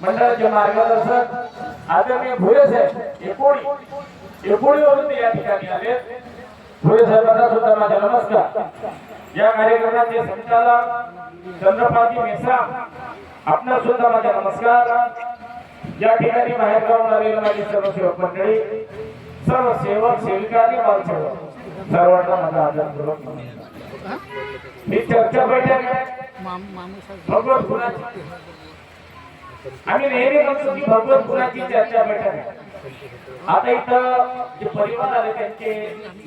मंडळाचे मार्गदर्शक आदरणीय भुये साहेब एकोळीवरून या ठिकाणी आले। भुये साहेबांना सुद्धा माझा नमस्कार। या कार्यक्रमाचे संचालक चंद्रपाती मेश्राम आपणा सुद्धा माझा नमस्कार। या ठिकाणी बाहेर गावून आलेले माझे सर्व सेवक मंडळी, सर्व सेवक सेविका आणि बालसेवक सर्वांना माझा आदरपूर्वक नमस्कार। ही चर्चा बैठक भगवत गुणाची, आम्ही नेहमी म्हणतो की भगवत गुणाची चर्चा बैठक आहे। आता इथं जे परिवार आले त्यांचे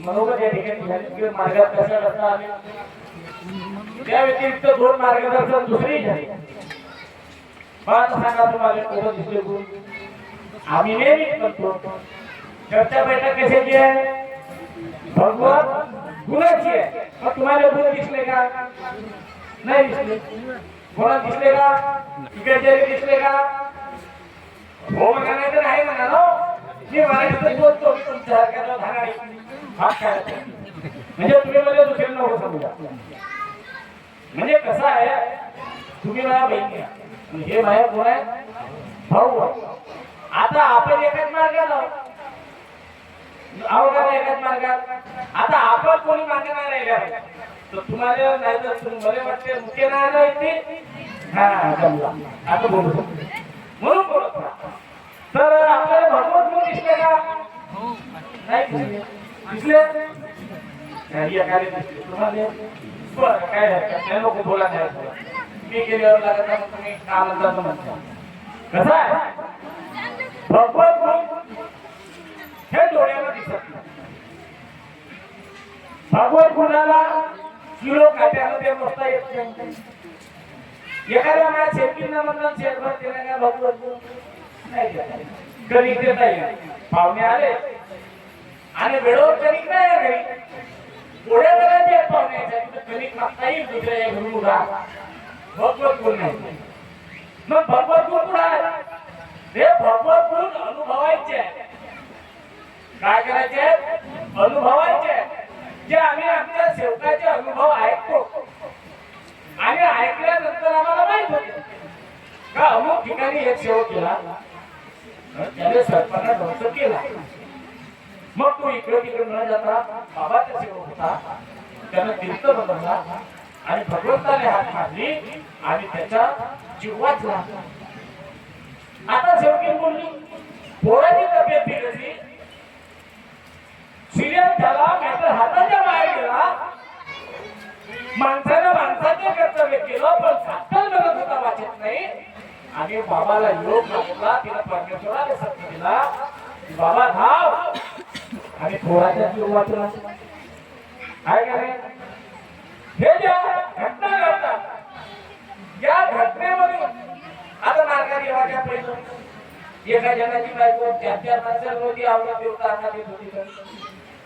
मनोगत या ठिकाणी झाले की मार्गात कशा करता आले, त्या व्यतिरिक्त दोन मार्गदर्शन दुसरी झाली। मला सांगा तुम्हाला कोण दिसले गुण? आम्ही नेहमी म्हणतो चर्चा बैठक कशाची आहे? भगवत गुणाची आहे। मग तुम्हाला गुण दिसले का? नाही दिसले। कोणा दिसले का? इकडे दिसले का? हो म्हणा, नाही तर आहे म्हणा ना। मी मराठीत बोलतो तुमच्या हरकत धाराडी हात काय म्हणजे तुम्ही मला दुसरे नको समजा। म्हणजे कसं आहे, तुम्ही माझ्या बहिणी आहे, हे माझ्या कोण आहे? भाऊ। आता आपण एकाच मार्गात आहोत, एकाच मार्गात। आता आपण कोणी मागे नाही राहिल्या तर तुम्हाला नाही तर तुम्हाला वाटते मुख्य नाही आला इथे हा जमला आता बोलू म्हणून बोलत राहा। तर आपल्याला भगवत गुण दिसले का? नाही दिसले? एकाने दिसले तुम्हाला? बरं, काय हरकत नाही, नको बोला नाही। मी गेल्यावर लागत नाही, तुम्ही का म्हणता म्हणता कसं आहे? भगवत गुण हे डोळ्याला दिसत नाही। भगवत गुणाला किलो काट्यामध्ये मोजता येत नाही। एखाद्या माझ्या शेतींना म्हणून शेतभर केल्याने भगवत गुण नाही कणिक देता येईल। पाहुणे आले आणि वेळेवर कणिक नाही आहे घरी, पुढे करायचे पाहुण्यासाठी कणिक मागता येईल दुसऱ्या घरून उडा, भगवत गुण नाही। मग भगवत गुण कुठं आहे? हे भगवत गुण अनुभवायचे। काय करायचे? अनुभवायचे। जे आम्ही आमच्या सेवकाचे अनुभव ऐकतो आणि ऐकल्यानंतर आम्हाला माहित होते का अमुक ठिकाणी एक सेवक केला, त्याने सरपंच ध्वंस केला। मग तो इकडे तिकडे न जाता बाबाचा सेवक होता, त्यानं तीर्थ बनवला आणि भगवंताने हात मारली आणि त्याचा जीव वाचला। आता सेवकीन बोलली, पोराची तब्येत बिघडली, सिरियस झाला, नाहीतर हाताच्या बाहेर गेला, माणसाने माणसाचे कर्तव्य केलं पण साक्षात बनत होता वाचत नाही। आणि बाबाला योग लागला, तिला परमेश्वराने सत्य दिला, बाबा धाव आणि थोडाच्या जीव वाचला। काय करे? हे ज्या घटना घडतात, या घटनेमध्ये आता मार्गा देवाच्या पहिलं एका जणाची बायको त्या माणसांमध्ये आवडत देवता आणा देत होती,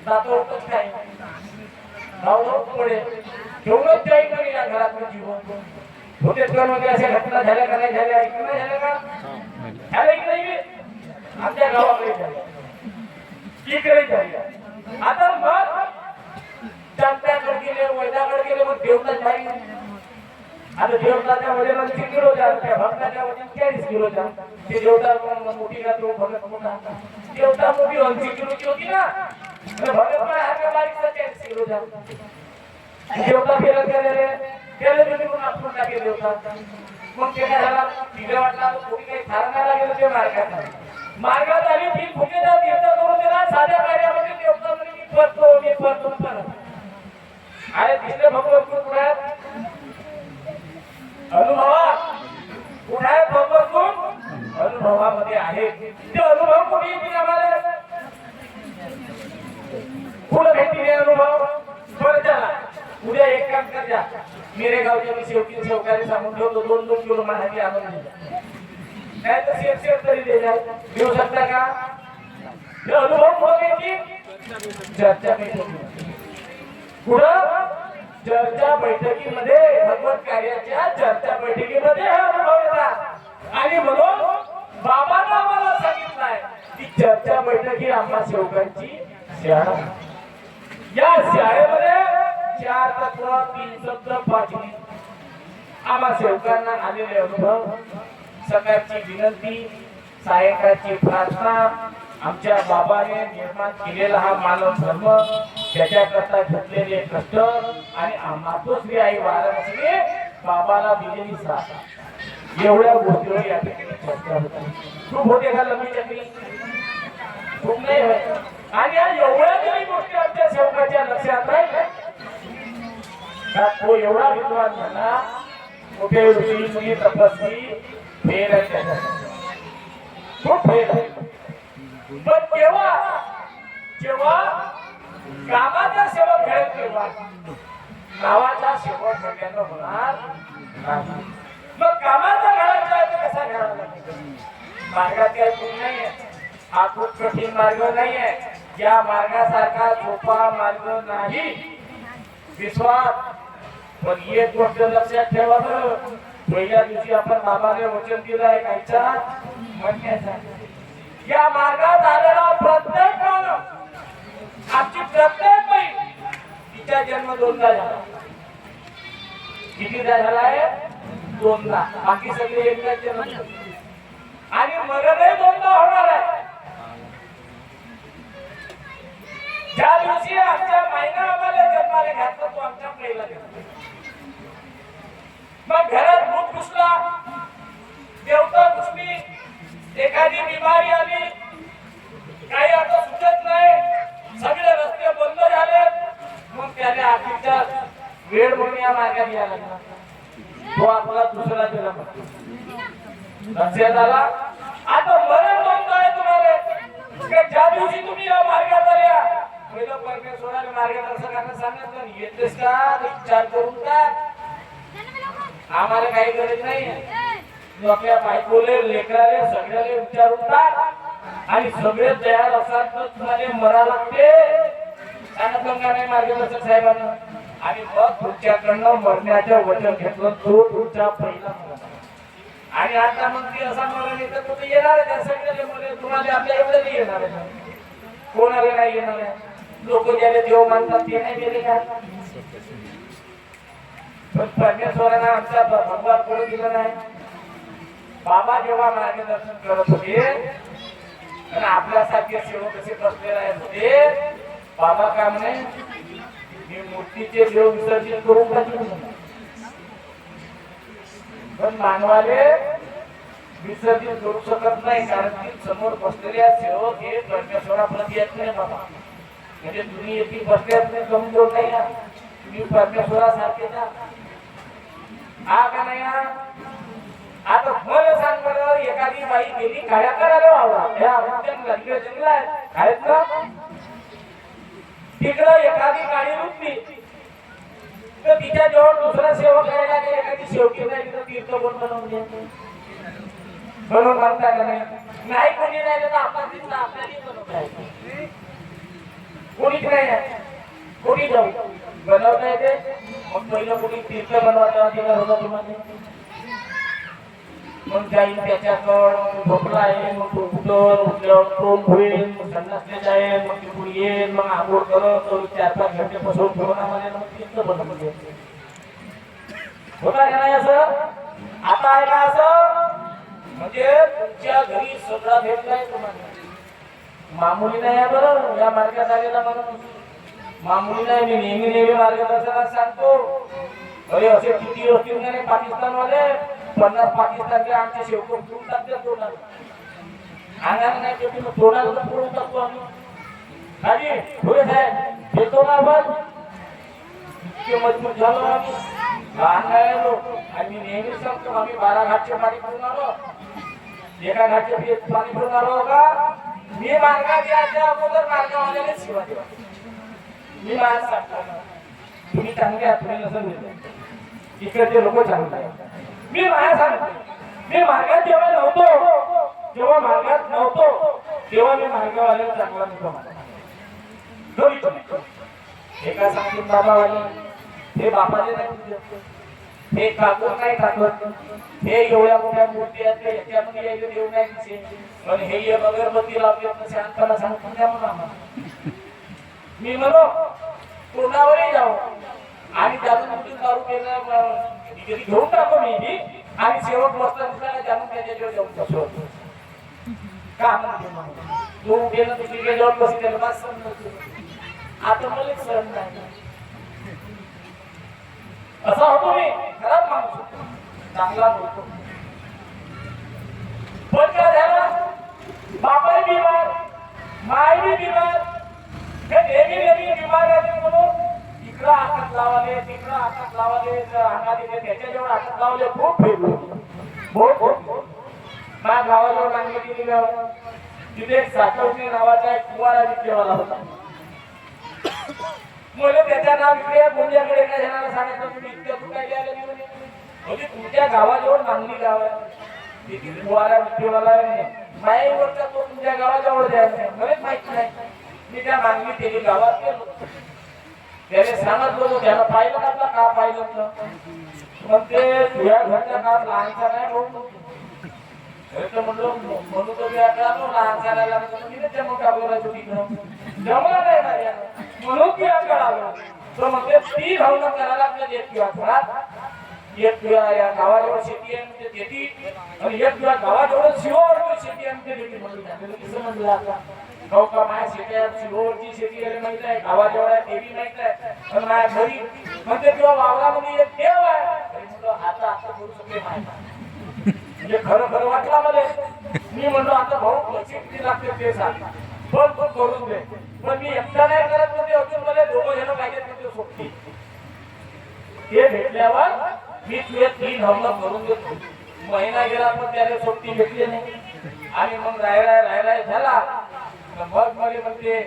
जातो होतच काय धावलो पुढे ठेवूनच जाईल पण या घरात जीवन होते। मध्ये अशा घटना झाल्या का नाही झाल्या? ऐकून नाही झाल्या का? झाल्या की नाही? आमच्या गावाकडे झाल्या, इकडे झाल्या। आता मग चांत्याकडे गेले, वैदाकडे गेले, मग देवता झाली। आता देवताच्या वजन 80 किलो त्या भक्ताच्या वजन 40 किलो ते देवता मोठी का तो भगत मोठा? देवता मोठी 80 किलोची होती ना, भगत पण हा बारीकचा 40 किलो देवता केलं त्याला म्हणून आपण टाकेल देवता। मग ते काय झाला? तिला वाटला कोणी काही थारणाला गेलं ते मार्गात आली ती फुके जात देवता करून दिला। साध्या कार्यामध्ये देवता म्हणजे मी करतो अरे तिसरे भगवत गुण कुठे आहेत? अनुभवा कुठे आहेत? भगवत गुण अनुभवामध्ये आहे। ते अनुभव कोणी येतील आम्हाला? पुढे भेटतील अनुभव। बरं चला, उद्या एक काम कर द्या, मेरे गावच्या मी शेवटी शेवकाने सांगून ठेवतो 2-2 किलो माहिती आणून द्या, नाही तर शेअर तरी देऊ शकता का? हे अनुभव कुठे येतील? चर्चा बैठकीमध्ये। पुढं चर्चा बैठकीमध्ये, भगवत कार्याच्या चर्चा बैठकीमध्ये हा अनुभव येतात। आणि म्हणून बाबांना आम्हाला सांगितलंय की चर्चा बैठक ही आम्हा सेवकांची शाळा। या शाळेमध्ये 4 तत्व 3 शब्द 5 आम्हा सेवकांना आलेले अनुभव सकाळची विनंती, सायंकाळची प्रार्थना, आमच्या बाबाने निर्माण केलेला हा मानव धर्म, त्याच्याकरता घेतलेले कष्ट आणि मातोश्री आई वाराणसीने बाबाला दिलेली साथ, एवढ्या गोष्टीवर या ठिकाणी चर्चा होती. खूप होते का लंबी चक्री? खूप नाही होय. आणि या एवढ्या जरी गोष्टी आमच्या सेवकाच्या लक्षात राहिल्या का तो एवढा विद्वान झाला, कुठे ऋषी मुनी तपस्वी फेर आहे त्याच्यात, खूप फेर आहे. पण जेव्हा कामाचा सेवक घडेल तेव्हा नावाचा सेवक सगळ्यांना होणार नाही. मग कामाचा घडायचा आहे तर कसा घडावा लागेल? मार्गात काही चूक नाहीये, हा खूप कठीण मार्ग नाहीये, या मार्गासारखा सोपा मार्ग नाही. विश्वास. पण एक गोष्ट लक्षात ठेवा, पहिल्या दिवशी आपण बाबाने वचन दिलं आहे कायचा म्हणण्याचा, या मार्गात आलेला प्रत्येक माणूस, आमची प्रत्येक बाई, तिचा जन्म दोनदा झाला. कितीदा झाला आहे? दोनदा. बाकी सगळे एकदाच जन्म, आणि मरणही दोनदा होणार आहे. ज्या दिवशी आमच्या मायना आम्हाला जन्माला घातलं तो आमच्या पहिला जन्म. मग घरात भूत घुसला, देवता घुसली, एखादी बिमारी आली, काही आता सुचत नाही, सगळे रस्ते बंद झाले, मग त्याने आखीच्या वेळ म्हणून या मार्गाने यायला लागला. तो आपला दुसरा जन्म. लक्षात आला? आता मरण दोनदा आहे तुम्हाला. ज्या दिवशी तुम्ही या मार्गात आल्या, पहिलं परमेश्वराने मार्गदर्शकांना सांगितलं, येतेस का विचार करून का, आम्हाला काही गरज नाही, आपल्या बायकोले लेकराले सगळ्याले विचारून टाक, आणि सगळे तयार असाल तर तुम्हाला मरा लागते, सांगितलं का नाही मार्गदर्शक साहेबांना. आणि मग तुमच्याकडनं मरण्याचं वचन घेतलं, तो तुमचा पहिला मरण. आणि आता मग ती असा मरण येतं तो येणार आहे, सगळे मरे तुम्हाला आपल्या एवढं नाही येणार आहे, कोणाला नाही येणार आहे. लोक ज्याला देव मानतात ते नाही गेले का? पण परमेश्वरानं आमच्या भगवान कोण दिलं नाही. बाबा जेव्हा मार्गदर्शन करत होते आणि आपल्यासारखे सेवक कसे बसलेले आहेत होते, बाबा काय म्हणे, मी मूर्तीचे देव विसर्जित करून टाकले, पण मानवाले विसर्जित करू शकत नाही, कारण की समोर बसलेल्या सेवक हे परमेश्वराप्रती येत नाही. बाबा म्हणजे तुम्ही येथे बसल्यात नाही, कमजोर नाही ना, तुम्ही परमेश्वरासारखे ना. हा का नाही? आता मला सांग बरं, एखादी बाई गेली काळ्या करायला वावरा, आहेत ना, तिकडं एखादी गाडी रुतली तर तिच्या जवळ दुसरा सेवक राहिला, एखादी सेवकी नाही तर तीर्थ कोण बनवून द्या, बनवून म्हणता का नाही? कोणी राहिलं तर आपला आपल्याला बनवता, कोणीच नाही, कोणी जाऊ बनवता येते. मग पहिलं कोणी तीर्थ बनवायचा अधिकार होता तुम्हाला, मग जाईल त्याच्याकडं झोपला आहे, मग तो उठल्यावर तोंड होईल, मग संडासले जाईल, मग तिकडून येईल, मग आंघोळ करत 4-5 घंटे बसवून ठेवून आम्हाला मग तीर्थ बनवून घ्यायचं होता का नाही? असं आता आहे का असं? म्हणजे तुमच्या घरी सगळं भेटलाय तुम्हाला, मामुली नाही आहे बरं या मार्गात आलेला म्हणून, मामुली नाही. मी नेहमी मार्गदर्शनात सांगतो, अरे असे किती असतील का नाही पाकिस्तानवाले, 50 पाकिस्तानचे आमचे शेवक घेऊन टाकतात तोंडाला, अंगाने नाही शेवटी मग तोंडाला तर फोडून टाकतो आम्ही. खाली पुढे साहेब देतो ना आपण, इतके मजबूत झालो आम्ही, अंगाने लोक. आणि मी नेहमी सांगतो, आम्ही 12 घाटचे पाणी पिऊन आलो, एका घाटचे पाणी पिऊन आलो का, मी मार्गात यायच्या अगोदर मार्गावाल्याने शिवा दिला. मी मार्ग सांगतो, तुम्ही चांगले आहात, तुम्ही नसेल देत, इकडचे लोक चांगले आहेत. मी माया सांगतो, मी मार्गात जेव्हा नव्हतो तेव्हा मी मार्गवाल्याला चांगला मित्र मानला. एका सांगतील बाबावाले, हे बाबाले नाही, हे काकूर नाही टाकत, हे एवढ्या मोठ्या मूर्ती आहेत याच्यामध्ये यायला देऊ नाही दिसे, पण हे एक अगरबत्ती लावली शांतपणा सांगतो द्या म्हणून आम्हाला. मी म्हणो कोणावरही जाऊ आणि त्यातून दारू घेऊन टाकू मी, आणि शेवट बसला दुसऱ्याला जाणून त्याच्याजवळ जाऊन बसलो का म्हणते तू गेलं तुझी गेल्यावर बस केलं बस आता मला सहन नाही असा होतो मी खराब माणूस होतो चांगला बोलतो पण काय झालं बापाही बिमार माय बी बिमार हे नेहमी बिमार आहे म्हणून इकडं हातात लावाले तिकडं हातात लावाले अंगात येते त्याच्याजवळ हातात लावले खूप फिरलो बहुत माझ्या गावाजवळ लागले की तिथे एक सातवणे नावाचा एक कुवारा विद्येवाला होता मला त्याच्या नाव इकडे मुंजाकडे काय जणांना सांगितलं तुम्ही इतक्या कुठे आले म्हणजे तुमच्या गावाजवळ मागणी गाव आहे तिथे कुवारा विद्येवाला माईवरचा तो तुमच्या गावाजवळ द्यायचा मलाच माहिती नाही मी त्या मागणी केली गावात गेलो त्याने सांगितलं होतं त्याला पाहिलं का का पाहिलं मग ते तुझ्या घरच्या काम लहानचा नाही म्हणलं म्हणून तो मी आता लहान करायला जमवटा बोलायचो तिकडं जमला नाही म्हणून ती आकडा आलो तर मग ते ती भावना करायला लागलं एक किंवा घरात एक किंवा या गावाजवळ शेती आहे म्हणजे देती आणि एक किंवा गावाजवळ शिवावर शेती आहे म्हणजे देती म्हणून कसं म्हणलं आता गाव का माझ्या शेत्या शिरोवरची शेती आहे माहित आहे गावाजवळ आहे देवी माहित आहे पण माझ्या घरी म्हणते किंवा वावरामध्ये एक देव आहे म्हणलं आता करू शकते माहिती म्हणजे खरं वाटला मला मी म्हणलो आता भाऊ पैसे किती लागते ते सांग पण तो करून दे पण मी एकटा नाही करत म्हणजे अजून मला दोघं जण पाहिजेत म्हणजे सोबती ते भेटल्यावर मी तुझे 3 हवलं करून देतो महिना गेला पण त्याने सोबती भेटली नाही आणि मग रायराय झाला मग मला म्हणते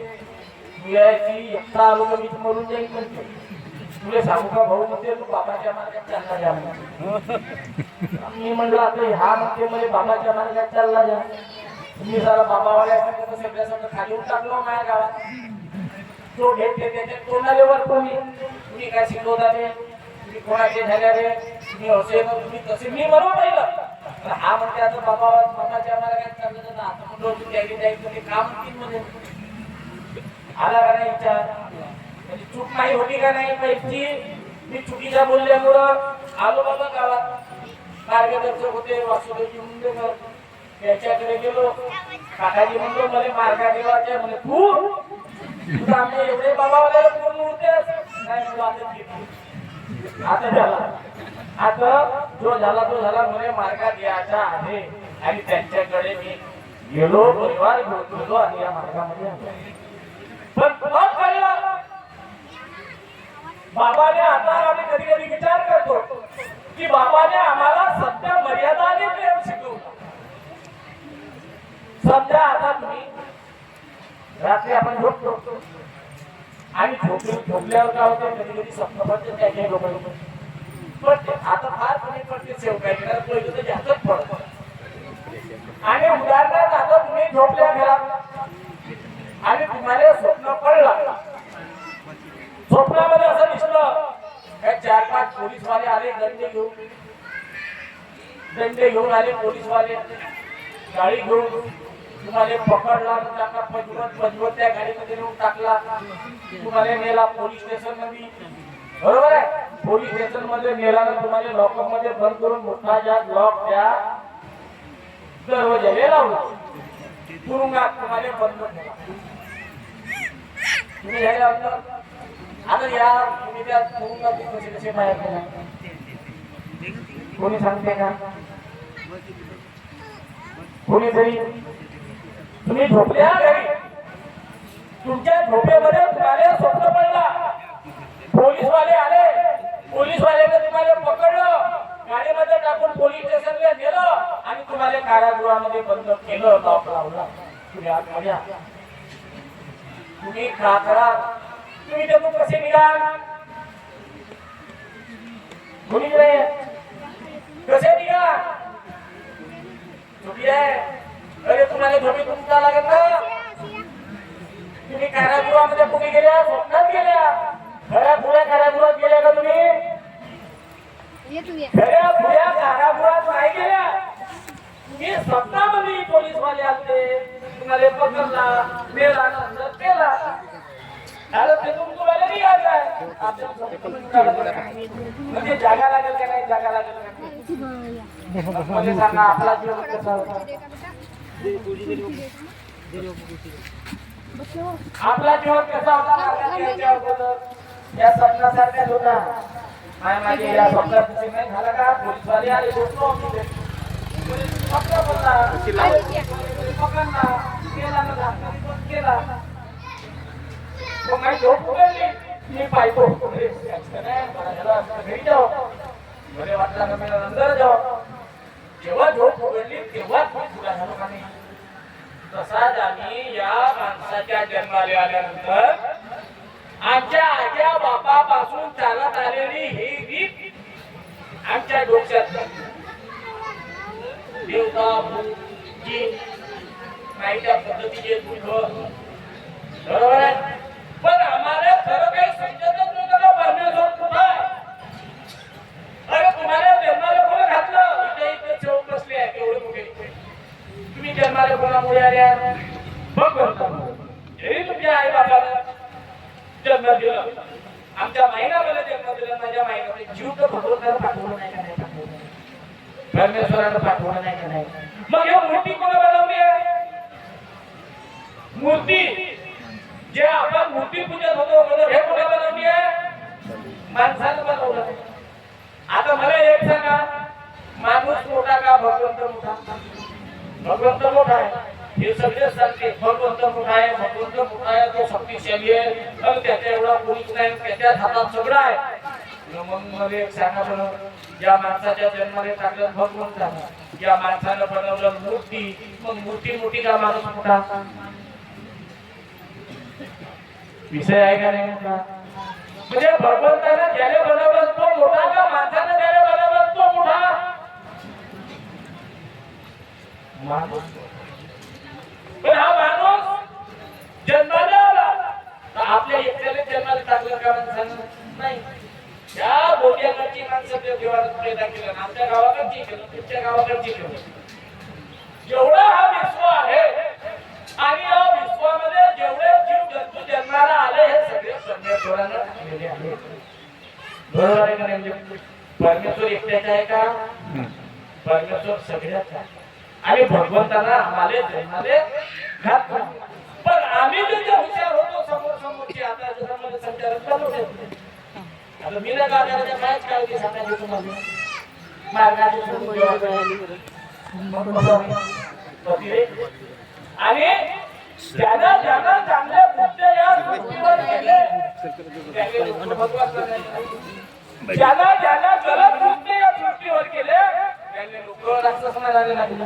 तुझ्याची एकटा आलो तर मी मरून जाईल म्हणते तुला सांगू का भाऊ म्हणते तू बाबाच्या मार्गात चालला जा मी म्हणलं आता हा म्हणते मला बाबाच्या मार्गात चालला जा मी जरा बाबावाल्यासारखं सगळ्यासारखं खाली टाकलो माझ्या गावात तो घेतले त्याच्या तोंडाले वर तुम्ही काय शिकवता रे तुम्ही कोणाचे झाल्या रे तुम्ही असे तुम्ही तसे मी बरोबर पाहिलं हा म्हणते आता बाबाच्या मार्गात चाललं जातं आता म्हणलो तू त्याची म्हणजे का म्हणतील मध्ये आला का नाही विचार म्हणजे चूक नाही होती का नाही पैकी मी चुकीच्या बोलल्यामुळं आलो बाबा गावात मार्गदर्शक होते वासुदेवजी मुंडेकर त्याच्याकडे गेलो काकाजी म्हणलो मला मार्गा देवाच्या म्हणे तू आमचे एवढे बाबावाल्याला पूर्ण होतेस नाही म्हणलो आता झाला आता जो झाला म्हणे मार्गा द्यायचा आहे आणि त्यांच्याकडे मी गेलो परिवार घेऊन गेलो आणि या मार्गामध्ये पण बाबाने आता आम्ही कधी कधी विचार करतो की बाबाने आम्हाला सत्य मर्यादाने प्रेम शिकवलं सध्या आता तुम्ही रात्री आपण झोपतो आणि झोपल्यावर काय होतं कधी कधी स्वप्न पडते त्याचे लोक पडते आता फार कमी पडते सेव काय पहिलं तर जास्तच पडत आणि उदाहरणार्थ आता तुम्ही झोपल्या घरात आणि तुम्हाला स्वप्न पडलं स्वप्नामध्ये असं दिसलं 4-5 पोलीसवाले आले दंडे घेऊन आले पोलीसवाले गाडी घेऊन तुम्हाला पकडला टाकला पजवत त्या गाडीमध्ये नेऊन टाकला तुम्हाला नेला पोलीस स्टेशन मध्ये बरोबर आहे पोलीस स्टेशन मध्ये नेला तुम्हाला लॉकअप मध्ये बंद करून मोठा लॉक त्या दरवाजाला लावला तुरुंगात तुम्हाला बंद केला तुम्ही आता या तुम्ही त्या तुरुंगात कसे बाहेर पडला कोणी सांगते का कोणीतरी तुम्ही झोपल्या घरी तुमच्या झोपेमध्ये तुम्हाला स्वप्न पडला पोलीसवाले आले पोलीसवाल्याने तुम्हाला पकडलं गाडीमध्ये टाकून पोलीस स्टेशनला नेलं आणि तुम्हाला कारागृहामध्ये बंद केलं लॉक लावला तुम्ही का करा तुम्ही त्यातून कसे निघाल कोणी कसे निघा चुकी आहे अरे तुम्हाला झोपी तुमचा लागेल ना तुम्ही कारागृहामध्ये कुठे गेल्या स्वप्नात गेल्या खऱ्या पुऱ्या कारागृहात गेल्या का तुम्ही खऱ्या पुऱ्या कारागृहात नाही गेल्या तुम्ही स्वप्नामध्ये पोलीसवाले आले तुम्हाला पकडला मेला नंतर केला अरे ते तुम्हाला नाही आलाय म्हणजे जागा लागेल का नाही जागा लागेल का मला सांगा आपला जीवन कसा होता? आपला जीवन कसा होता? मार्गात यायच्या अगोदर या स्वप्नासारखाच होता. माझे या स्वप्नात नाही झालं का? पोलीसवाले आले, बोलतो फक्त बोलला पकडला केला ना केला. मग माझी झोप उघडली, मी पाहतो घरी जाऊ. बरे वाटला का मी अंदर जाऊ. जेव्हा झोप उघडली तेव्हा तुला झालो का नाही. तसाच आम्ही या माणसाच्या जन्माला आल्यानंतर आमच्या आज्या बापापासून चालत आलेली ही रीत आमच्या डोक्यात देवता जी नाही त्या पद्धतीचे दुःख बरोबर आहे. पण आम्हाला खरं काही समजतच नव्हतं का परमेश्वर कुठं आहे. अरे तुम्हाला जन्माला कोण घातलं? इथे चौक बसले आहे एवढे मोठे. तुम्ही जन्माला कोणामुळे आल्या? भगवंतामुळे. तुमच्या आई बाबाला जन्म दिलं, आमच्या माईला मला जन्म दिला. माझ्या माईला जीव तर भगवंताला पाठवलं नाही का? नाही परमेश्वरानं पाठवलं नाही का? नाही. मग ही मूर्ती कोण बनवली आहे? मूर्ती जे आपण मूर्ती पूजत होतो हे कोणी बनवली आहे? माणसानं बनवलं. आता मला एक सांगा, माणूस मोठा का भगवंत मोठा? भगवंत मोठा आहे हे सगळे सांगते. भगवंत मोठा आहे, भगवंत मोठा आहे, तो शक्तिशाली आहे, त्याच्या एवढा कोणीच नाही, त्याच्या हातात सगळं आहे. मग मला एक सांगा बरं, या माणसाच्या जन्माने टाकलं भगवंत, या माणसानं बनवलं मूर्ती. मग मूर्ती मोठी का माणूस मोठा? विषय आहे का नाही? म्हणजे भगवंतानं ज्याला बनवलं तो मोठा का माणसानं ज्याला बनवलं तो मोठा? माणूस. पण हा माणूस जन्माला आला तर आपल्या एकट्याने जन्माला टाकलं का माणसानं? नाही. या गोट्याकडची माणसं देवाला पैदा केलं, आमच्या गावाकडची केलं, तुमच्या गावाकडची केलं. जेवढा हा विश्व आहे आणि या विश्वामध्ये जेवढे जीव जंतू जन्माला आले हे सगळे परमेश्वरानं टाकलेले आहेत. बरोबर आहे का नाही? म्हणजे परमेश्वर एकट्याचा आहे का? परमेश्वर सगळ्याचा आहे. आणि भगवंताला आम्हाला जन्माले घातलं. पण आम्ही जे हुशार होतो समोर समोरची, आता जसं मला संचालन चालू होते. आता मी ना गाड्याच्या कायच काळजी सांगायची तुम्हाला. मार्गाची आणि ज्याला ज्याला चांगले बुद्ध या सृष्टीवर गेले, ज्याला ज्याला गलत बुद्ध या सृष्टीवर गेले त्याने लोक राक्षस म्हणाले लागले.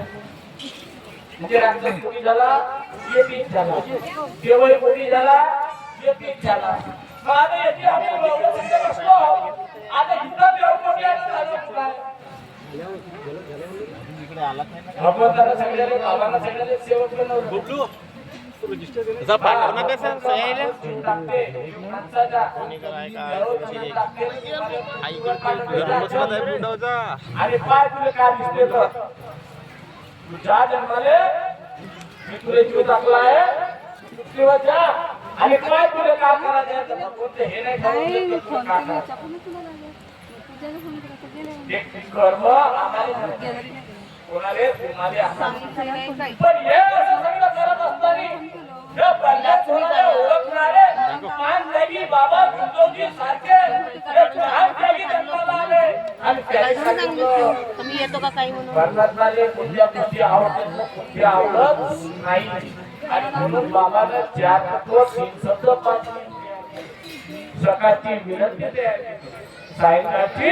म्हणजे राक्षस कोणी झाला? येतीच झाला. देवही कोणी झाला? येतीच झाला. आता याची आम्ही एवढं समजा बसलो. आता इथं देव कोणी झालं काय? भगवंताला सगळ्याला बाबांना सगळ्याला सेवक बनवलं. तुझा पाठवणा कसा सयायला आणि पाय तुला काय दिसते तर तुझ्या जन्माले मी तुला जीव टाकला आहे पृथ्वीवर जा आणि काय तुला काम करायचं कोणते हे नाही कर्म आम्हाला कोणाले तुम्हाला पण हे असं सगळं करत असताना पल्ल्यात कोणाला ओळखणारे मान जागी बाबा गुंजोजी सारखे लहान जागी जन्माला आले आणि तुम्ही येतो का काही म्हणून परमात्माले कोणत्या गोष्टी आवडत नाही आणि म्हणून बाबाने चार तत्व तीन शब्द पाहिजे. सकाळची विनंती तयार केली, सायंकाळची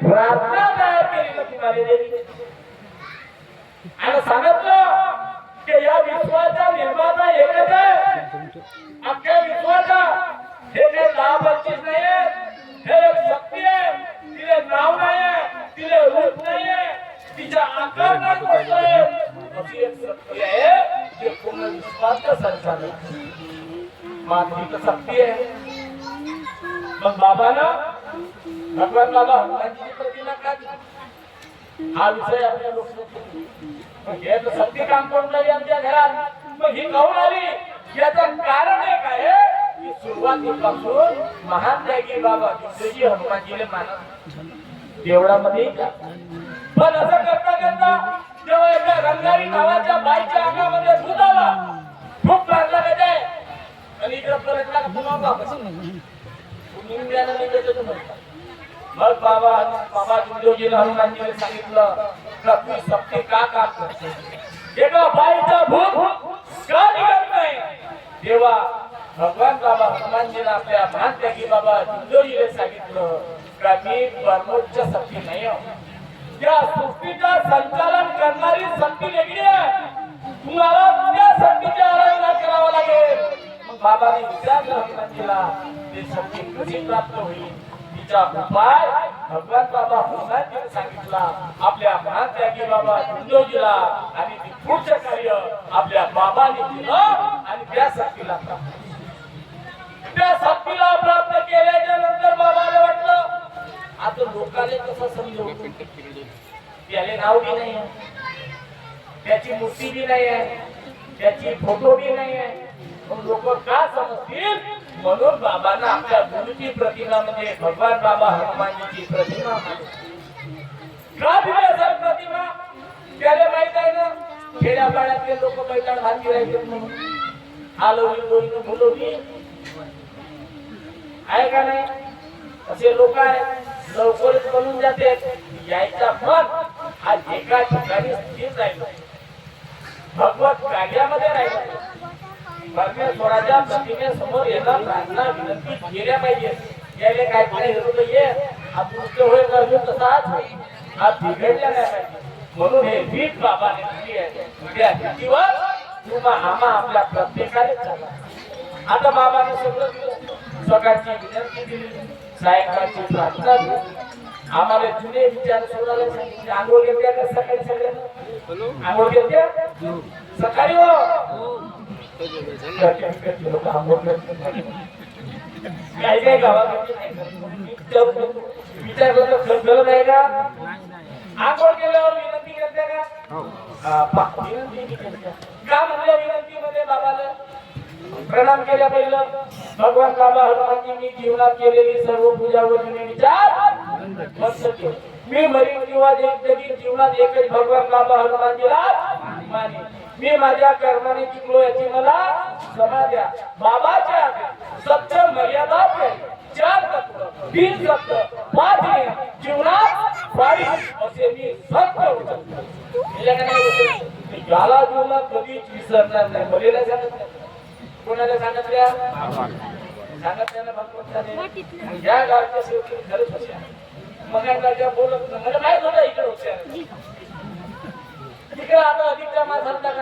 प्रार्थना तयार केली तुम्हाला आणि सांगितलं की या विश्वाचा निर्माता एकच आहे. अख्ख्या विश्वाचा हे काही 10-25 नाही आहे. हे एक शक्ती आहे. तिला नाव नाही आहे, तिला रूप नाही आहे, तिचा आकार नाही. अशी एक शक्ती आहे जे पूर्ण विश्वाचा संचालन मानवी शक्ती आहे. मग बाबानं भगवान बाबा हनुमानजीची प्रतिमा काढली. हा विषय आपल्या लोकसंख्येत हे तर शक्ती काम करून राहिली आमच्या घरात. मग ही काहून आली याचं कारण एक आहे की सुरुवातीपासून महान त्यागी बाबा गुंजोजी हनुमानजीले मानत देवळामध्ये पण असं करता करता जेव्हा एका रंगारी नावाच्या बाईच्या अंगामध्ये भूत आला, खूप लागला त्याचे आणि इकडे पलटला का पुन्हा वापस निंद्यानं निघत होतं. मग बाबा दुर्योजीला हनुमानजीने सांगितलं का तू सक्ती का काम करते, एका बाईचा भूत का निघत नाही. तेव्हा भगवान बाबा हनुमानजीने आपल्या महात्यागी बाबा दुर्योजीला सांगितलं का मी परमोच्च शक्ती नाही आहो, त्या सृष्टीचा संचालन करणारी शक्ती वेगळी आहे, तुम्हाला त्या शक्तीची आराधना करावं लागेल. मग बाबाने विचारलं हनुमानजीला ती शक्ती कशी प्राप्त होईल, तिचा उपाय भगवान बाबा हनुमानजीने सांगितला. आपल्या महात्यागी बाबा दुर्योजीला आणि ती पुढचं कार्य आपल्या बाबाने केलं आणि त्या शक्तीला प्राप्त, त्या शक्तीला प्राप्त केल्याच्या नंतर बाबाला वाटलं आता लोकांना कसं समजवू, त्याले नाव बी नाही आहे, त्याची मूर्ती बी नाही आहे, त्याची फोटो बी नाही आहे, लोक का समजतील. म्हणून बाबांना आपल्या गुरुची प्रतिमा म्हणजे भगवान बाबा हनुमानजीची प्रतिमा का दिली असेल प्रतिमा, त्याला माहित आहे ना खेड्यापाड्यातले लोक बैठाड घालती राहतात म्हणून आलोली बोईनं बोलवली आहे का नाही, असे लोक आहेत लवकरच बनून जाते. यायचा मन आज एका ठिकाणी स्थिर राहिलं, भगवत कार्यामध्ये राहिलं, परमेश्वराच्या प्रतिमेसमोर येणार प्रार्थना विनंती केल्या पाहिजे. यायला काय काय होतं ये आपण होय करतो तसाच होईल, हा बिघडल्या नाही पाहिजे. म्हणून हे रीत बाबाने दिली आहे. त्या रीतीवर तुम्हा आम्हा आपल्या प्रत्येकाने चाला. आता बाबाने सगळं दिलं, सकाळची विनंती दिली, सायंकाळची प्रार्थना दिली, आम्हाला जुने विचार सोडायला सांगितले. आंघोळ घेतल्या का सकाळी सगळ्यांना आंघोळ घेतल्या सकाळी हो लोक आंघोळ काही काही गावात विचार करतो गरज आहे का, आंघोळ केल्यावर विनंती करते का, का म्हणलं विनंतीमध्ये बाबाला प्रणाम केल्या पहिलं. भगवान बाबा हनुमानजींनी जीवनात केलेली सर्व पूजा व जुने विचार बंद केले. मी मरीन किंवा जगीन जीवनात एकच भगवान बाबा हनुमानजीला माने. मी माझ्या कर्माने चुकलो याची मला क्षमा द्या. बाबाच्या सत्य मर्यादा चार तत्व, 3 सत्य, 5 नियम जीवनात पाळी असे मी सत्य उचलतो. याला जीवनात कधीच विसरणार नाही. मरेला सांगत नाही, कोणाला सांगितल्या सांगितल्यानं भगवंताने या गावच्या शेवटी खरंच होत्या. मग बोलत मला माहित होतं इकडे होत्या, तिकडे आता अधिकचा मास झाला का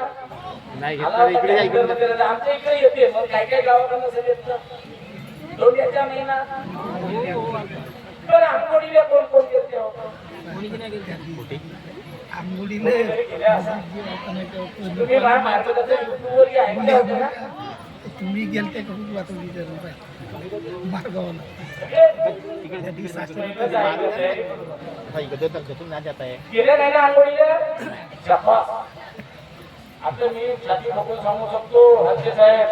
आमच्या इकडे येते. मग काय काय गावाकडनं असं येत धोंड्याच्या महिना पण आंघोळीला कोण कोण येते तुम्ही मार्गदर्शन युट्यूबवर ऐकले होते ना, तुम्ही गेलते का मार्गावला गेले नाही ना आंघोळीला शपथ. आता मी छाती ठोकून सांगू शकतो हत्ते साहेब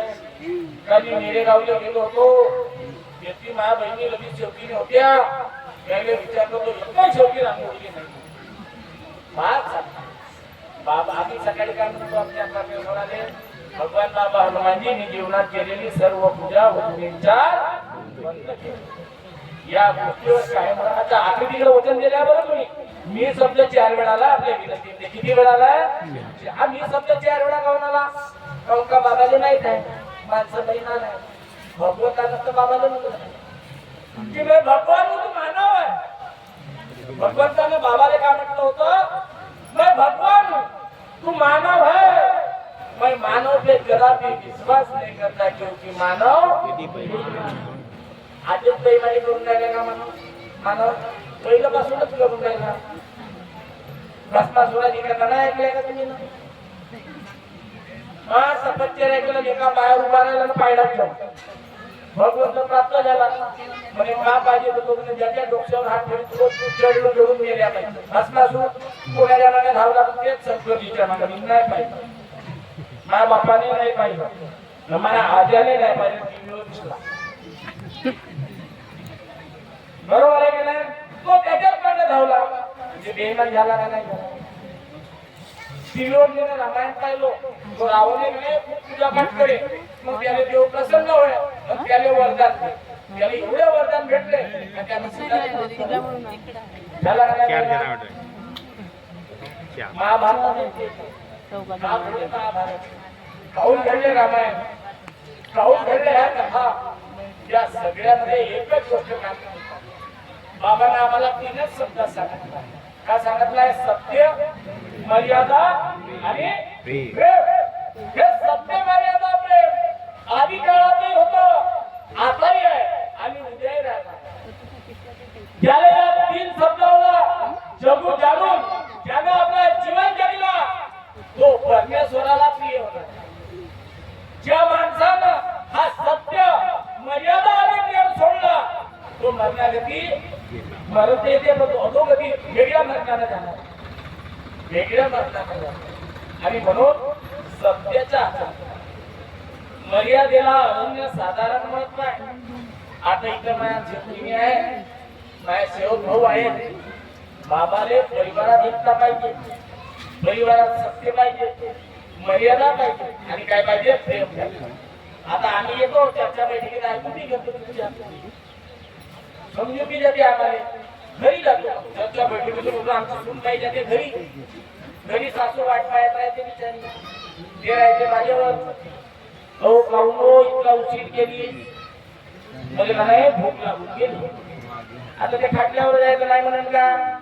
कधी नेरेगावला गेलो होतो, व्यक्ती माझ्या बहिणी लगेच शेवटीने होत्या, त्याला विचारलो तो इतकं शेवटी आंघोळी नाही. बाबा आम्ही सकाळी काय म्हणतो आपल्या परमेश्वराने भगवान बाबा हनुमानजींनी जीवनात केलेली सर्व पूजा व विचार बंद केले. या गोष्टीवर काय आता आकृतीकडे वचन दिल्या बरं तुम्ही. मी शब्द 4 वेळाला आपल्या विनंती किती वेळाला मी शब्द 4 वेळा गाऊन आला काऊन का बाबाला माहित आहे माणसं महिना नाही भगवंतानं तर बाबाला म्हणलं की मी भगवान तू मानव आहे. भगवंतानं बाबाला काय म्हटलं होतं, मैं भगवान तू मानव है, मैं मानव पे जरा भी विश्वास नहीं करता क्योंकि मानव आजच बेईमानी करून राहिला का मानव पहिल्यापासूनच करून राहिला. भस्मासुरा निघाला नाही ऐकलंय का तुम्ही? सपत्य ऐकलं एका पायावर उभा राहिला पायला भगवंत प्राप्त झाला म्हणे का पाहिजे तो ज्याच्या डोक्यावर हात ठेवून चढून घेऊन गेल्या पाहिजे. भस्मासूर कोणाच्या मागे धावला तेच संस्कृतीच्या मागे नाही पाहिजे, माझ्या बापाने नाही पाहिजे, माझ्या आज्याने नाही पाहिजे. बरोबर आहे की नाही? तो त्याच्याच मागे धावला म्हणजे बेईमान झाला का नाही झाला? टीव्हीवर मी रामायण पाहिलो, तो रावणे म्हणे खूप पूजा पाठ करे, मग त्याला देव प्रसन्न होय, मग त्याला वरदान दे. त्याला एवढे वरदान भेटले आणि त्यानं सीता झाला का नाही झाला? महाभारतामध्ये काहून घडले रामायण, काहून घडले ह्या कथा, या सगळ्यामध्ये एकच गोष्ट काम बाबांना आम्हाला तीनच शब्द सांगितला. काय सांगितलाय? सत्य, मर्यादा आणि प्रेम. हे सत्य, मर्यादा, प्रेम आधी काळातही होतं, आताही आहे आणि उद्याही राहणार. ज्याला या तीन शब्दाला जगू जाणून ज्याने आपला जीवन जगला तो परमेश्वराला प्रिय होणार. ज्या माणसानं हा सत्य, मर्यादा आणि प्रेम सोडला तो मरण्यागती मरत येते, पण तो अधोगती वेगळ्या मार्गाने जाणार, वेगळ्या मार्गाने जाणार. आणि म्हणून सत्याच्या मर्यादेला अनन्य साधारण महत्व आहे. आता इथं माझ्या जिंकणी आहे, माझे सेवक भाऊ आहेत. बाबाले परिवारात एकता पाहिजे, परिवारात सत्य पाहिजे, मर्यादा पाहिजे आणि काय पाहिजे? प्रेम पाहिजे. आता आम्ही येतो चर्चा बैठकीत, ऐकून घेतो तुमच्या समजुती जाते, आम्हाला घरी जातो चर्चा बैठकीतून आमची सून पाहिजे जाते घरी. घरी सासू वाट पाहत राहते बिचारी, ते राहते माझ्यावर, अहो काहून इतका उशीर केली, मला नाही भूक लागून गेली. आता ते खाटल्यावर जायचं नाही म्हणून का,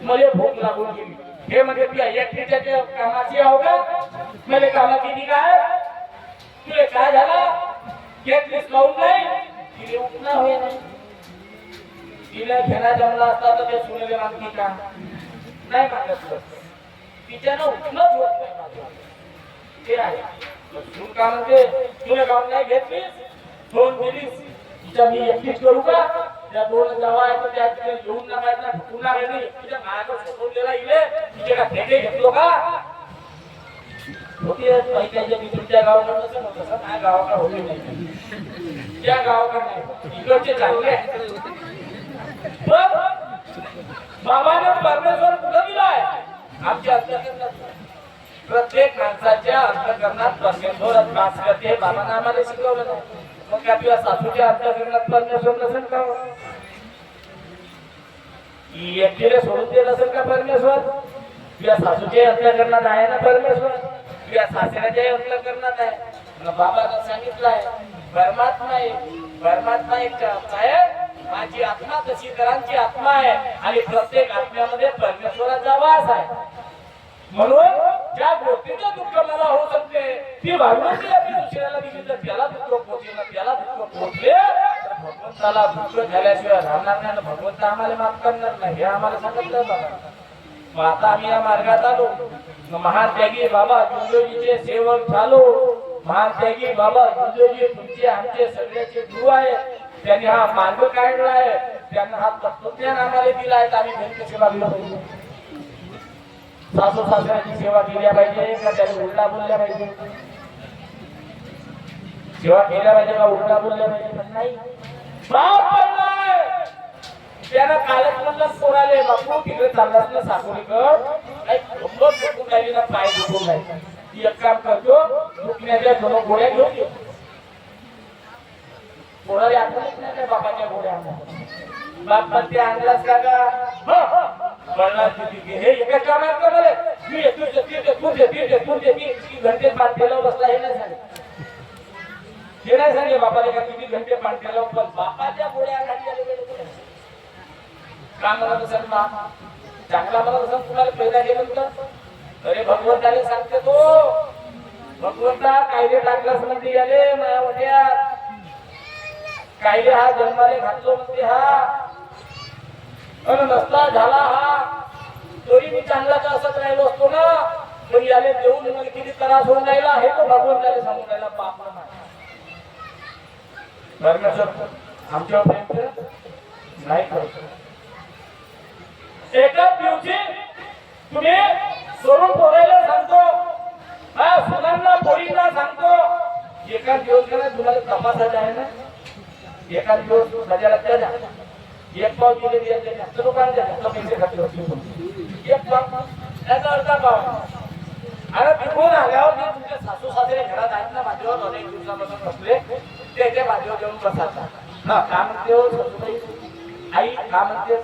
मला भूक लागून गेली. हे म्हणजे तुला एकटीच्या कामाची आहो का, मला कामा किती काय, तुला काय झाला, घेतलीस लावून नाही, तिने उठणं होय नाही. तिला घेणा जमला असता तर ते सुनेले मागती का नाही मागत, तिच्यानं उठणंच होत नाही. ते आहे सून का म्हणते, तुला गाऊन नाही घेतलीस, दोन दिलीस, तिच्या मी एकटीच करू का, त्या दोन जावा आहे तर त्या घेऊन ना पाहिजे, ढुकून गेली, तिच्या मायाकडे सोडलेला इले, तिच्या का फेटे घेतलो का होती पैशाच्या तुमच्या गावाकडे नसेल होत, तसं माझ्या गावाकडे होते नाही, त्या गावाकडे नाही, इकडचे चांगले आहे. बाबाने परमेश्वर कुठं दिलाय? आमच्या अंतःकरणात. प्रत्येक माणसाच्या अंतःकरणात परमेश्वर वास करते. बाबांना आम्हाला शिकवलं नाही, मग काय तुझ्या सासूच्या अंतःकरणात परमेश्वर नसेल का? एकटीला सोडून देत असेल का परमेश्वर? तुझ्या सासूच्या अंतःकरणात आहे ना परमेश्वर, तुझ्या सासऱ्याच्या अंतःकरणात आहे. बाबांना सांगितलंय परमात्मा आहे, परमात्मा एक आहे, माझी आत्मा तशी तरांची आत्मा आहे आणि प्रत्येक आत्म्यामध्ये परमेश्वराचा वास आहे. म्हणून ज्या गोष्टीचं दुःख मला होऊ शकते ती वागणुकी आपली दुसऱ्याला दिली तर त्याला दुःख पोचेल, त्याला दुःख पोचले तर भगवंताला दुःख झाल्याशिवाय राहणार नाही, भगवंत आम्हाला माफ करणार नाही, हे आम्हाला सांगितलं बाबा. मग आता आम्ही या मार्गात आलो. महान त्यागी बाबा गुरुजीचे सेवक झालो. महान त्यागी बाबा गुरुजी तुमचे आमचे सगळ्याचे गुरु आहेत. त्यांनी हा मार्ग काढला आहे, त्यांना हा तत्वज्ञान आम्हाला दिला आहे. आम्ही घरी कसे वागलो पाहिजे, सासू सासऱ्याची सेवा केल्या पाहिजे का त्याने उलटा बोलल्या पाहिजे? सेवा केल्या पाहिजे का उलटा बोलल्या पाहिजे? पण नाही, बाप बोललाय त्यानं कालच म्हणलं पोराले, बापू तिकडे चाललास ना साकोरीकर, काही खंबत दुखून राहिली ना, पाय दुखून राहिली, एक काम करतो दुखण्याच्या दोन गोळ्या घेऊन येतो. कोणाला आठवत नाही बापाच्या गोळ्या, बाप पण ते आणलास का हे एका कामात करणार मी घंटे पाठीला बसला, हे नाही सांगे, हे नाही सांगे बापाला का किती घंटे पाठीला, पण बापाच्या गोळ्या का म्हणत असेल बाप चांगला म्हणत असेल तुम्हाला पैदा केलं तर? अरे भगवंताने सांगते तो, भगवंता कायदे टाकलास म्हणते याले माझ्या वड्यात, कायदे हा जन्माले घातलो म्हणते हा, अन नसता झाला हा, तरी मी चांगला तर असत राहिलो असतो ना, पण याले देऊन मला किती त्रास होऊन राहिला हे तो भगवंताने सांगून राहिला. पाप परमेश्वर आमच्यावर प्रेम नाही करतो. एकाच दिवशी तुम्ही सोडून पोरायला सांगतो, सुनांना पोरींना सांगतो, एकाच दिवस तुम्हाला तपासायचा आहे ना, एकाच दिवस माझ्या लक्षात एक पाव जिलेबी आहे जास्त लोकांना जास्त पैसे खाते होते एक पाव त्याचा अर्धा पाव अरे तिकडून आल्यावर ते तुमचे सासू सासरे घरात आहेत ना माझ्यावर अनेक दिवसापासून बसले त्याच्या बाजूवर जेवण बसायचा हा का म्हणते हो सासूबाई आई का म्हणते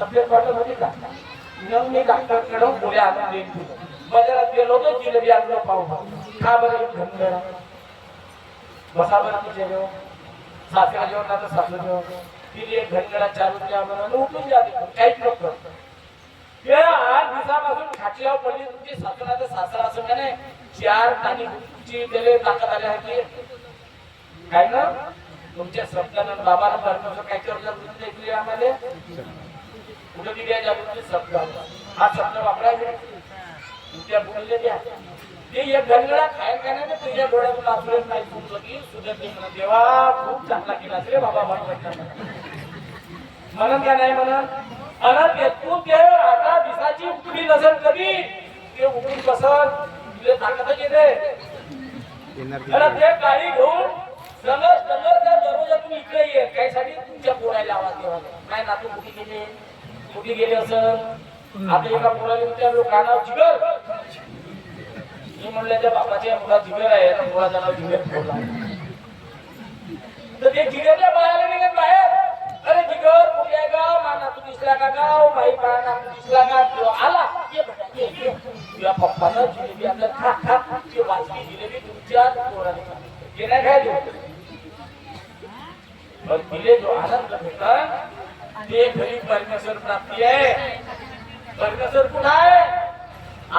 तब्येत वाटत होती का मग मी डॉक्टरकडे गोळ्या आणून देईन तुला बाजारात गेलो होतो जिलेबी आणलं पाव खा बरं एक घंटा बसा बरं तिच्या जेवण सासऱ्या जेवण ना तर सासू जेवण तिने एक घंटा 4 रुपये आम्हाला उठून जाते काहीच नको ते 8 दिवसापासून खाचीवर पडली तुमची सासू ना तर सासरा असं म्हणे 4 टाणीची त्याला ताकद आली आहे काय ना तुमच्या शब्दानं बाबाला परमेश्वर काय करतात ऐकली आम्हाला कुठे दिल्या जागृती शब्द हा शब्द वापरायचा तुमच्या बोलले द्या ते एक गंगडा खायला का नाही तुझ्या डोळ्यातून आसुरेल नाही तुमचं की सुधरली म्हणून देवा खूप चांगला केला रे बाबा म्हणून का नाही म्हणून अनंत येतून ते आता दिसाची उठली नसेल कधी ते उठून बसल तुला ताकदच येते अरे ते गाडी घेऊन समज त्या दरवाजातून इकडे ये काहीसाठी तुमच्या पोरायला आवाज देवा काय नातू कुठे गेले असं आता एका पोराला विचारलो का नाव जिगर मी म्हणलं त्या बापाच्या मुला जिगर आहे मुलाचं नाव जिगर ठेवला तर ते जिगरच्या बाहेर निघत बाहेर अरे जिगर कुठे आहे का माना तू दिसला का गाव बाई पाहना तू दिसला का तो आला ये बेटा ये तुझ्या पप्पानं जिलेबी आपल्या खा खा ते वाजवी जिलेबी तुमच्या पोराने हे नाही खायला पण तिले जो आनंद भेटला ते घरी परमेश्वर प्राप्ती आहे परमेश्वर कुठं आहे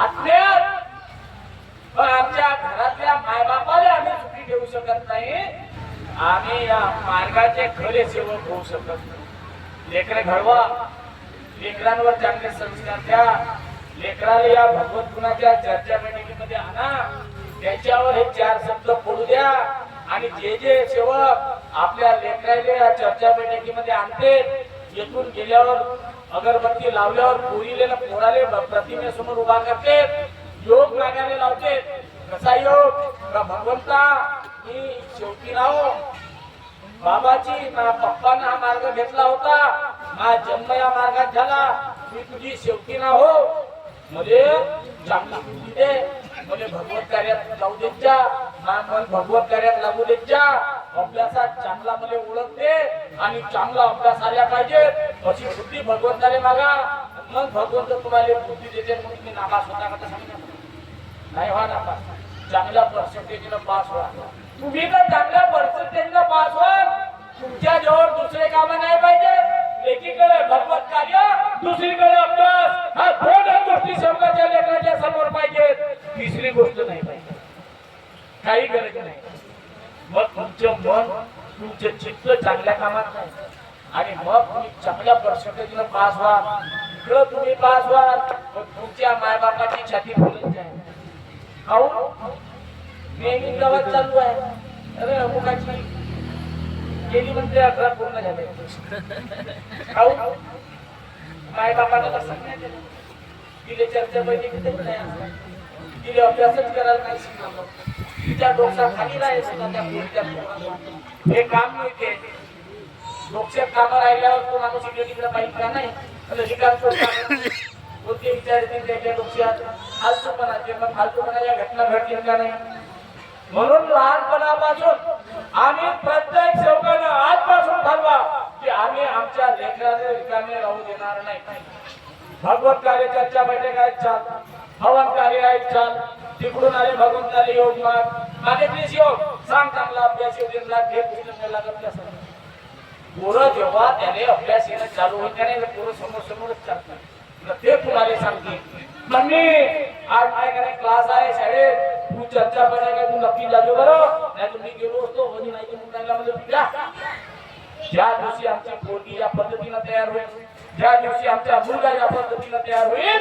आत्म्यात पण आमच्या घरातल्या मायबापाला आम्ही सुखी ठेवू शकत नाही आम्ही या मार्गाचे खरे सेवक होऊ शकत नाही लेकरे घडवा लेकरांवर चांगले संस्कार द्या लेकराला या भगवत गुणाच्या चर्चा बैठकीमध्ये आणा त्याच्यावर हे 4 शब्द पडू द्या आणि जे जे सेवक आपल्या लेकराला या चर्चा बैठकीमध्ये आणते येथून गेल्यावर अगरबत्ती लावल्यावर पोरीले ना पोराले प्रतिमेसमोर उभा करते योग मागायला लावते कसा योग का भगवंता मी शेवटी राहो बाबाची ना पप्पानं हा मार्ग घेतला होता माझा जन्म या मार्गात झाला मी तुझी शेवटी ना हो मध्ये चांगली बुद्धी दे मध्ये भगवत कार्यात जाऊ देत जा मन भगवत कार्यात लागू देत जा अभ्यासात चांगला मध्ये ओळख दे आणि चांगला अभ्यास आल्या पाहिजे अशी बुद्धी भगवंताने मागा मग भगवंत तुम्हाला बुद्धी देते म्हणून तुम्ही नापास होता का सांगितलं नाही व्हा नापास चांगल्या पर्सेंटेजनं पास व्हा तुम्ही तर चांगल्या पर्सेंटेजनं पास व्हा तुमच्या जवळ दुसरे काम नाही पाहिजे एकीकडे भगवत कार्य दुसरीकडे अभ्यास हा 2 गोष्टी समजाच्या लेकराच्या समोर पाहिजेत तिसरी गोष्ट नाही पाहिजे काही गरज नाही मग तुमचं मन तुमचं चित्त चांगल्या कामात नाही आणि मग तुम्ही चांगल्या पर्सेंटेजनं पास व्हा इकडं तुम्ही पास व्हा तुमच्या मायबापाची छाती फुलत जाईल खाऊ नेहमी गावात चालू आहे अरे अमुकाची गेली म्हणते 18 पूर्ण झाले खाऊ माय बापाला सांगण्यात तिले चर्चा बैठकीत नाही तिले अभ्यासच करायला नाही शिकवलं तिच्या डोक्यात खाली राहायचं त्या पोरीच्या हे काम मिळते डोक्यात कामं राहिल्यावर तो माणूस इकडे तिकडे पाहिजे का नाही रिकाम कोणते विचार येतील त्याच्या डोक्यात फालतूपणाचे मग फालतूपणाच्या घटना घडतील का नाही म्हणून लहानपणापासून आम्ही प्रत्येक सेवकानं आजपासून ठरवा की आम्ही आमच्या लेकराला रिकामे राहू देणार नाही भगवत कार्य चर्चा बैठक आहेत चाल हवन कार्य आहेत चाल तिकडून आले भगवंताले योग मागेतलेच योग सांग चांगला अभ्यास येऊन लागत पोरं जेव्हा त्याने अभ्यास येणं चालू होईल त्याने पोरं समोर समोरच चालतात ते तुम्हाला सांगते मम्मी आज माझ्याकडे क्लास आहे शाळेत तू चर्चा करायला तू नक्की लागलो बरं नाही तुम्ही गेलो असतो होती नाही मुलांना म्हणजे तुझ्या ज्या दिवशी आमची पोरगी या पद्धतीनं तयार होईल ज्या दिवशी आमचा मुलगा या पद्धतीनं तयार होईल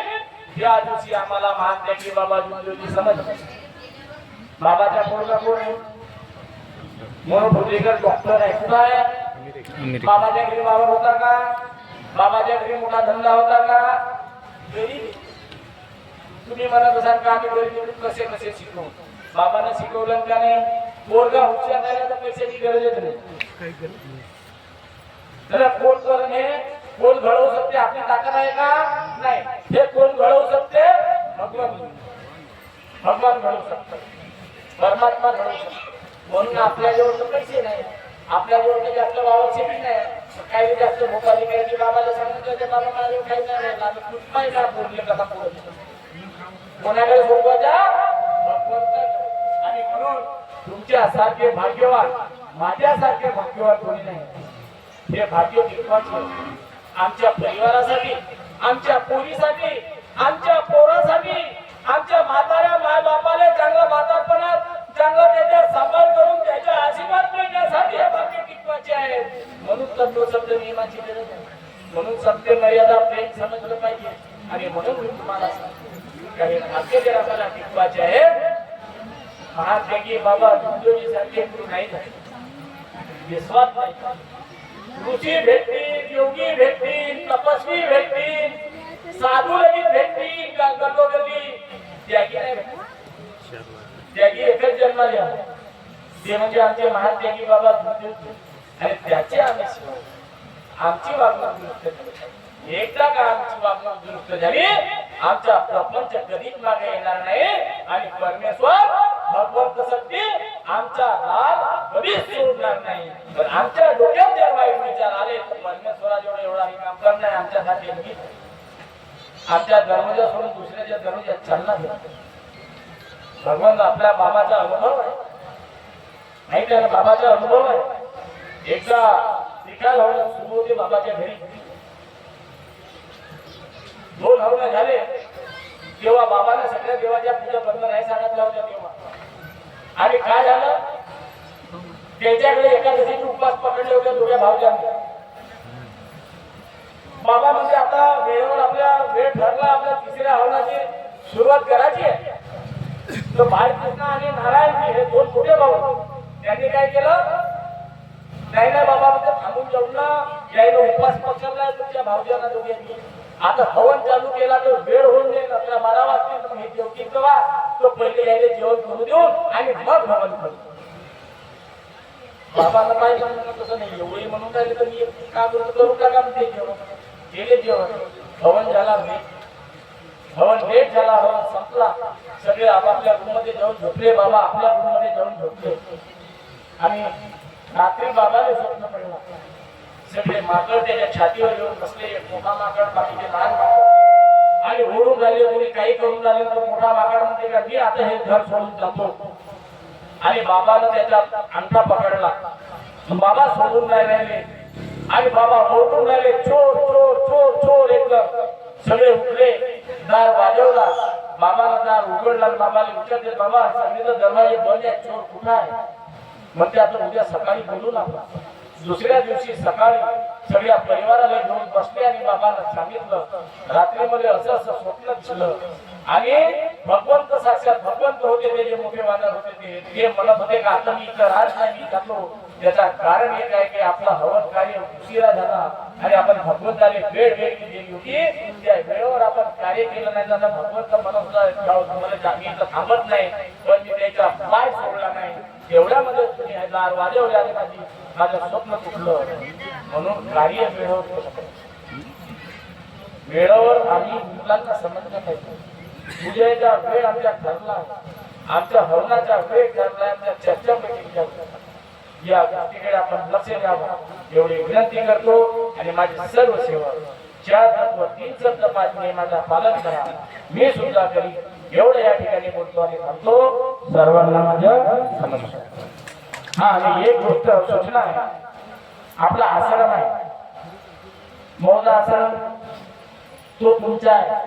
त्या दिवशी आम्हाला मान द्या की बाबा ज्योती समज बाबाच्या मुलगा कोण आहे मनोभूतिकर डॉक्टर आहे कुठं आहे बाबाच्या घरी वावर होता का बाबाच्या घरी मोठा धंदा होता का तुम्ही म्हणत असाल का आम्ही गरीब कसे कसे शिकवू बाबांना शिकवलं का नाही पोरगा हुशार झाला तर पैशाची गरजच नाही त्याला कोण करणे कोण घडवू शकते आपली ताकद आहे का नाही हे कोण घडवू शकते भगवान भगवान घडवू शकतो परमात्मा घडवू शकतो म्हणून आपल्याजवळ तर पैसे नाही आपल्याजवळ काही जास्त वावरचे बी नाही काही जास्त भोपाली करायची बाबाला सांगितलं ते बाबा मला काही नाही कुठलाही ना बोलले कसा बोलत कोणाकडे सोबवायचा भगवंत आणि म्हणून तुमच्यासारखे भाग्यवान माझ्यासारखे भाग्यवान कोणी नाही हे भाग्य टिकवायचे आमच्या परिवारासाठी आमच्या पोरीसाठी आमच्या पोरासाठी आमच्या म्हाताऱ्या माय बापाला चांगलं म्हातारपणात चांगलं त्याच्या सांभाळ करून त्याच्या आशीर्वाद मिळण्यासाठी हे भाग्य टिकवायचे आहे म्हणून तर शब्द नियमाची गरज आहे म्हणून सत्य मर्यादा प्रेम समजलं पाहिजे आणि म्हणून मी तुम्हाला सांगतो काही भाग्य जर आपल्याला टिकवायचे आहे महात्यागी बाबा दुर्योगी सारखे गुरु नाही विश्वास नाही ऋषी भेटतील योगी भेटतील तपस्वी भेटतील साधू लगेच भेटतील गल्लोगल्ली त्यागी नाही भेटतील त्यागी एकच जन्म द्या ते म्हणजे आमचे महात्यागी बाबा आणि त्याचे आम्ही आमची वागणूक दुरुस्त एकदा का आमची वागणूक दुरुस्त झाली आमचा प्रपंच कधीच मागे येणार नाही आणि परमेश्वर भगवंत सत्य आमचा राग कधीच सोडणार नाही पण आमच्या डोक्यात जर वाईट विचार आले तर परमेश्वराजवळ एवढा हे काम करणार आमच्यासाठी आमच्या धर्माच्या सोडून दुसऱ्याच्या धर्माच्या चालणार भगवंत आपल्या बाबाचा अनुभव आहे नाही त्याला बाबाचा अनुभव आहे एकदा निकाल होणं सुरू होते बाबाच्या घरी 2 हवणे झाले तेव्हा बाबाने सगळ्या देवाच्या पूजा बंद नाही सांगितल्या होत्या तेव्हा आणि काय झालं त्याच्याकडे एकादशीचे उपवास पकडले होते दोघ्या भावजांनी बाबा म्हणजे आता वेळेवर आपल्या वेळ ठरला आपल्या तिसऱ्या हवनाची सुरुवात करायची आहे तर बाळकृष्ण आणि नारायणजी हे 2 छोटे भाऊ त्यांनी काय केलं नाही नाही बाबा म्हणजे थांबून जाऊन ना यायला उपवास पकडला तुमच्या भावजांना दोघांनी आता हवन चालू केला तर वेळ होऊन नये 11-12 वाजता हे जेवतील तेव्हा तो पहिले यायला जेवण करू देऊन आणि मग हवन करू बाबांना काय म्हणणं तसं नाही एवढी म्हणून राहिले तर मी का करू का ते जेवण गेले जेवण हवन झाला हवन लेट झाला हवन संपला सगळे आपापल्या रूम मध्ये जाऊन झोपले बाबा आपल्या रूम मध्ये जाऊन झोपले आणि रात्री बाबाने स्वप्न पडला सगळे माकड त्याच्या छातीवर येऊन बसले मोठा माकड बाकीचे लहान माकड आणि ओढून राहिले कोणी काही करून राहिले तर मोठा माकड म्हणते का मी आता हे घर सोडून जातो आणि बाबानं त्याचा अंगठा पकडला बाबा सोडून नाही राहिले आणि बाबा ओरडून राहिले चोर चोर चोर चोर एकदम सगळे उठले दार वाजवला बाबानं दार उघडला बाबाला विचारले बाबा सगळे दरवाजे बंद आहेत चोर कुठं आहे म्हणते आता उद्या सकाळी बोलू ना दुसऱ्या दिवशी सकाळी सगळ्या परिवाराला घेऊन बसले आणि बाबांना सांगितलं रात्रीमध्ये असं असं स्वप्न दिसलं आणि भगवंत साक्षात भगवंत होते ते जे मोठे वानर होते ते म्हणत होते का आता मी इथं राहत नाही मी जातो त्याचा कारण एक आहे की आपला हवन कार्य उशिरा झाला आणि आपण भगवंताने वेळ दिली होती त्या वेळेवर आपण कार्य केलं नाही तर भगवंत म्हणत होता मी इथं थांबत नाही पण मी त्याचा पाय सोडला नाही एवढ्यामध्ये तुम्ही दार वाजवले आणि माझं स्वप्न तुटलं म्हणून कार्य वेळेवर आम्ही मुलांना समजलं पाहिजे पूजेचा वेळ आमच्या ठरला आमच्या हवनाचा वेळ ठरला आमच्या चर्चा बैठकीचा या गोष्टीकडे आपण लक्ष द्यावं एवढी विनंती करतो आणि माझे सर्व सेवक 4 तत्व 3 शब्द 5 नियमाचा पालन करा मी सुद्धा करी एवढं या ठिकाणी बोलतो आणि सांगतो सर्वांना माझं नमस्कार हा आणि एक गोष्ट सूचना आहे आपला आश्रम आहे मौजा आश्रम तो तुमचा आहे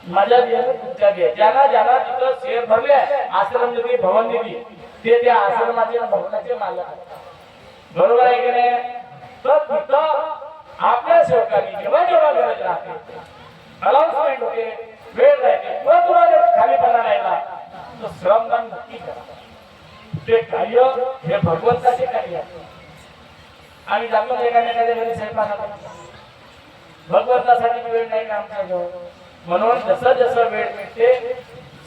माझ्या दिवस तुमच्या दिवस ज्यांना ज्यांना तिथं शेअर भरले आश्रम निधी भवन निधी ते त्या आश्रमाच्या भवनाचे मालक आहेत बरोबर आहे की नाही तर तिथं आपल्या सेवकांनी जेव्हा जेव्हा गरज राहते अनाउन्समेंट होते वेळ राहते किंवा तुम्हाला खालीपणा राहिला तर श्रमदान नक्की करा ते कार्य हे भगवंताचे कार्य आहे आणि जातो एखाद्या घरी स्वयंपाक भगवंतासाठी वेळ नाही ना आमच्याजवळ म्हणून जसं जसं वेळ मिळते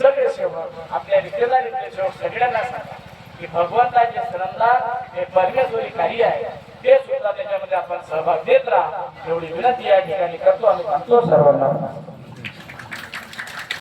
सगळे सेवक आपल्या रिश्तेदार सेवक सगळ्यांना सांगा की भगवंताचे श्रमदान हे परमेश्वरी कार्य आहे ते सुद्धा त्याच्यामध्ये आपण सहभाग देत राहा एवढी विनंती या ठिकाणी करतो आणि सांगतो सर्वांना.